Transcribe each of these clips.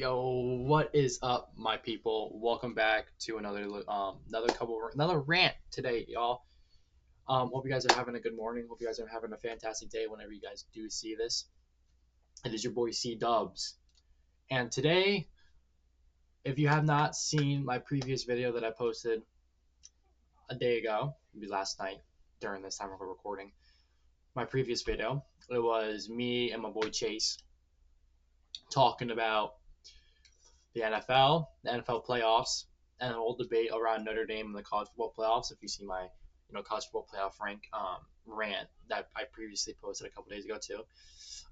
Yo, what is up, my people? Welcome back to another rant today, y'all. Hope you guys are having a good morning. Hope you guys are having a fantastic day whenever you guys do see this. It is your boy CDubs, and today, if you have not seen my previous video that I posted a day ago, maybe last night during this time of recording, my previous video, it was me and my boy Chase talking about the NFL, the NFL playoffs, and a whole debate around Notre Dame and the college football playoffs. If you see my, college football playoff rant that I previously posted a couple days ago too,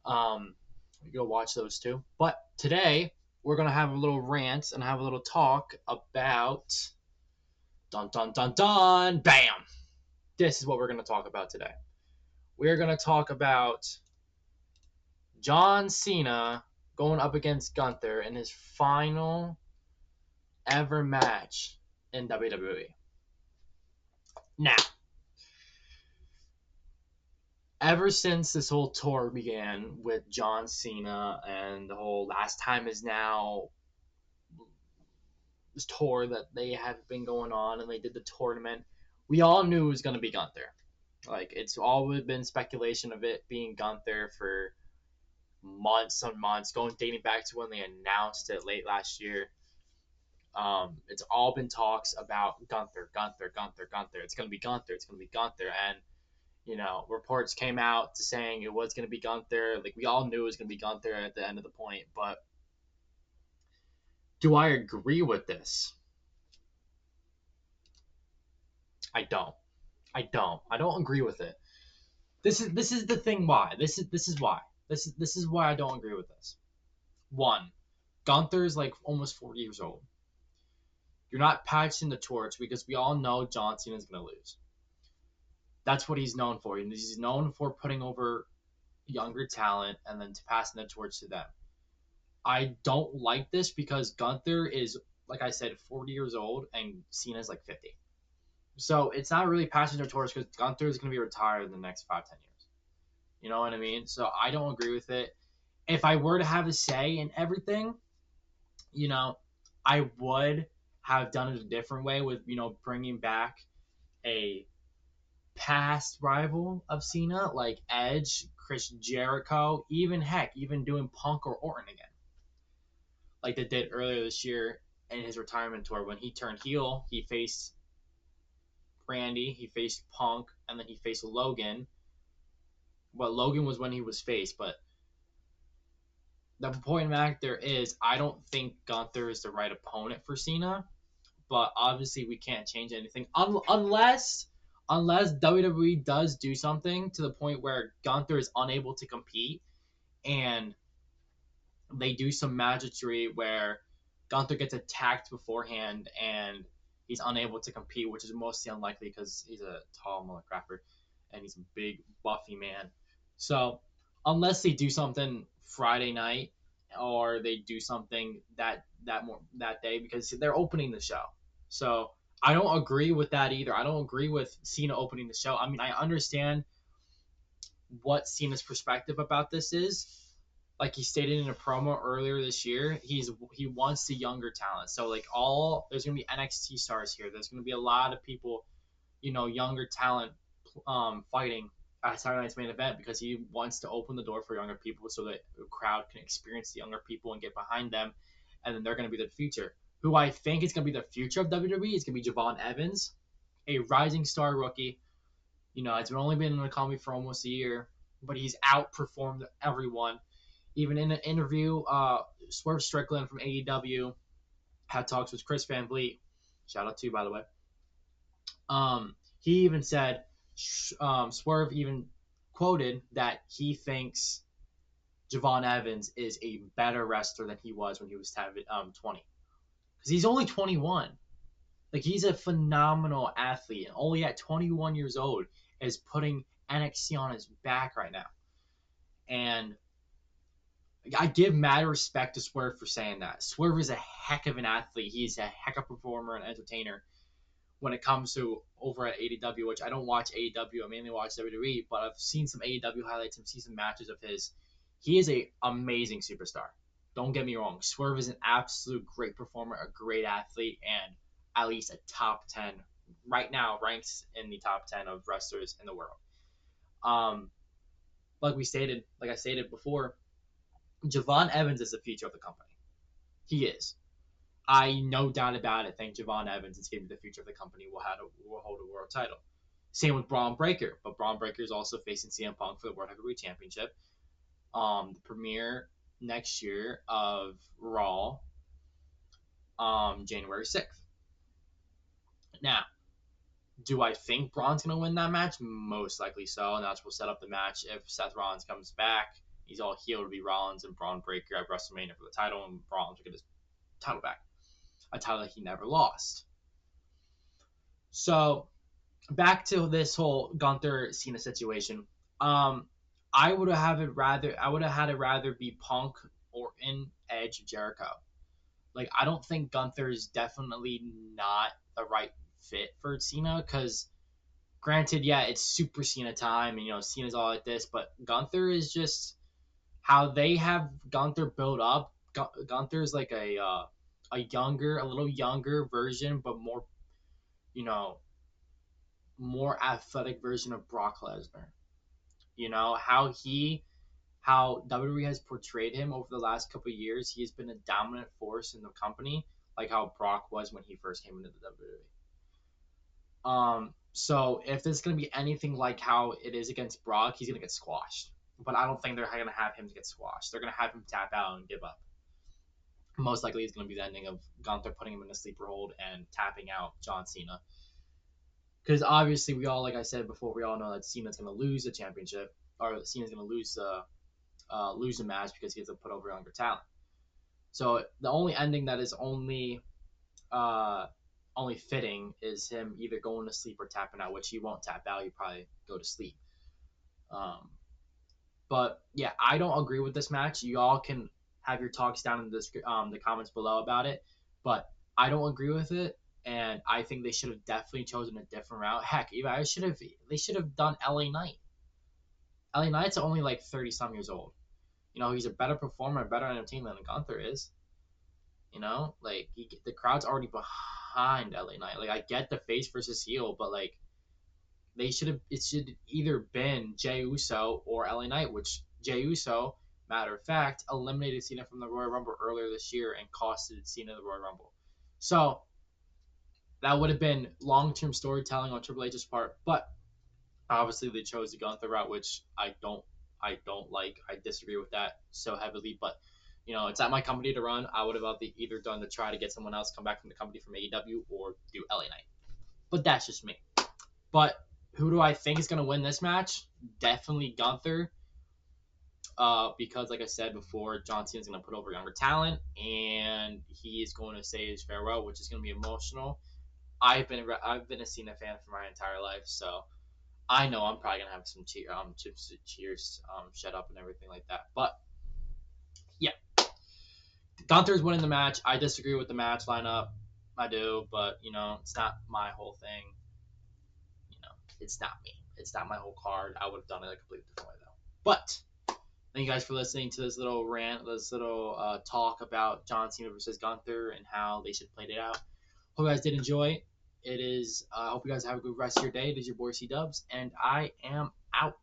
you go watch those too. But today we're gonna have a little rant and have a little talk about dun dun dun dun bam. This is what we're gonna talk about today. We're gonna talk about John Cena going up against Gunther in his final ever match in WWE. Now, ever since this whole tour began with John Cena and the whole last time is now this tour that they have been going on and they did the tournament, we all knew it was going to be Gunther. Like, it's always been speculation of it being Gunther for months and months, dating back to when they announced it late last year. It's all been talks about Gunther. It's gonna be Gunther. And reports came out to saying it was gonna be Gunther. Like we all knew it was gonna be Gunther at the end of the point. But do I agree with this? I don't. I don't agree with it. This is the thing. Why? This is why. This is why I don't agree with this. One, Gunther is like almost 40 years old. You're not passing the torch because we all know John Cena is going to lose. That's what he's known for. He's known for putting over younger talent and then passing the torch to them. I don't like this because Gunther is, like I said, 40 years old and Cena's like 50. So it's not really passing the torch because Gunther is going to be retired in the next 5-10 years. You know what I mean? So I don't agree with it. If I were to have a say in everything, I would have done it a different way with, bringing back a past rival of Cena like Edge, Chris Jericho, even doing Punk or Orton again. Like they did earlier this year in his retirement tour when he turned heel, he faced Randy, he faced Punk, and then he faced Logan. Well, Logan was when he was face, but the point back there is I don't think Gunther is the right opponent for Cena, but obviously we can't change anything unless WWE does do something to the point where Gunther is unable to compete and they do some magicry where Gunther gets attacked beforehand and he's unable to compete, which is mostly unlikely because he's a tall motherfucker and he's a big buffy man. So unless they do something Friday night or they do something that day because they're opening the show. So I don't agree with that either. I don't agree with Cena opening the show. I mean, I understand what Cena's perspective about this is. Like he stated in a promo earlier this year, he wants the younger talent. So like there's gonna be NXT stars here. There's gonna be a lot of people, younger talent, fighting at Saturday Night's main event because he wants to open the door for younger people so that the crowd can experience the younger people and get behind them, and then they're gonna be the future. Who I think is gonna be the future of WWE is gonna be Javon Evans, a rising star rookie. It's only been in the company for almost a year, but he's outperformed everyone. Even in an interview, Swerve Strickland from AEW had talks with Chris Van Vliet. Shout out to you, by the way. He even said, Swerve even quoted that he thinks Javon Evans is a better wrestler than he was when he was 20. Because he's only 21. Like, he's a phenomenal athlete. And only at 21 years old is putting NXT on his back right now. And I give mad respect to Swerve for saying that. Swerve is a heck of an athlete. He's a heck of a performer and entertainer when it comes to over at AEW, which I don't watch AEW. I mainly watch WWE, but I've seen some AEW highlights and seen some matches of his. He is a amazing superstar. Don't get me wrong. Swerve is an absolute great performer, a great athlete, and at least a top 10 right now, ranks in the top 10 of wrestlers in the world. Um, like I stated before, Javon Evans is the future of the company. He is. I no doubt about it think Javon Evans is going to be the future of the company. Will hold a world title. Same with Braun Breaker, but Braun Breaker is also facing CM Punk for the World Heavyweight Championship. The premiere next year of Raw, January 6th. Now, do I think Braun's going to win that match? Most likely so, and that's what will set up the match. If Seth Rollins comes back, he's all healed to be Rollins and Braun Breaker at WrestleMania for the title, and Rollins will get his title back. A title that he never lost. So, back to this whole Gunther Cena situation. I would have had it rather be Punk or in Edge Jericho. Like, I don't think Gunther is definitely not the right fit for Cena, because granted, yeah, it's Super Cena time, and Cena's all like this, but Gunther is just how they have Gunther built up. Gunther's like a little younger version, but more, more athletic version of Brock Lesnar. How WWE has portrayed him over the last couple of years. He has been a dominant force in the company, like how Brock was when he first came into the WWE. So if this is gonna be anything like how it is against Brock, he's gonna get squashed. But I don't think they're gonna have him get squashed. They're gonna have him tap out and give up. Most likely, it's gonna be the ending of Gunther putting him in a sleeper hold and tapping out John Cena. Because obviously, like I said before, we all know that Cena's gonna lose the championship, or Cena's gonna lose a match because he has to put over younger talent. So the only ending that is only fitting is him either going to sleep or tapping out, which he won't tap out. He'll probably go to sleep. But yeah, I don't agree with this match. You all can have your talks down in the comments below about it, but I don't agree with it, and I think they should have definitely chosen a different route. Heck, even they should have done LA Knight. LA Knight's only like 30-some years old. He's a better performer, better entertainment than Gunther is. Like the crowd's already behind LA Knight. Like, I get the face versus heel, but like it should either been Jey Uso or LA Knight, which Jey Uso, matter of fact, eliminated Cena from the Royal Rumble earlier this year and costed Cena the Royal Rumble. So that would have been long-term storytelling on Triple H's part, but obviously they chose the Gunther route, which I don't like. I disagree with that so heavily, but it's not my company to run. I would have either done to try to get someone else come back from the company from AEW or do LA Knight. But that's just me. But who do I think is going to win this match? Definitely Gunther. Because, like I said before, John Cena's going to put over younger talent, and he is going to say his farewell, which is going to be emotional. I've been a Cena fan for my entire life, so I know I'm probably going to have some cheers, shut up and everything like that. But yeah, Gunther's winning the match. I disagree with the match lineup. I do, but it's not my whole thing. It's not me. It's not my whole card. I would have done it a completely different way though. But thank you guys for listening to this little rant, this little talk about John Cena versus Gunther and how they should play it out. Hope you guys did enjoy. I hope you guys have a good rest of your day. It is your boy CDubs, and I am out.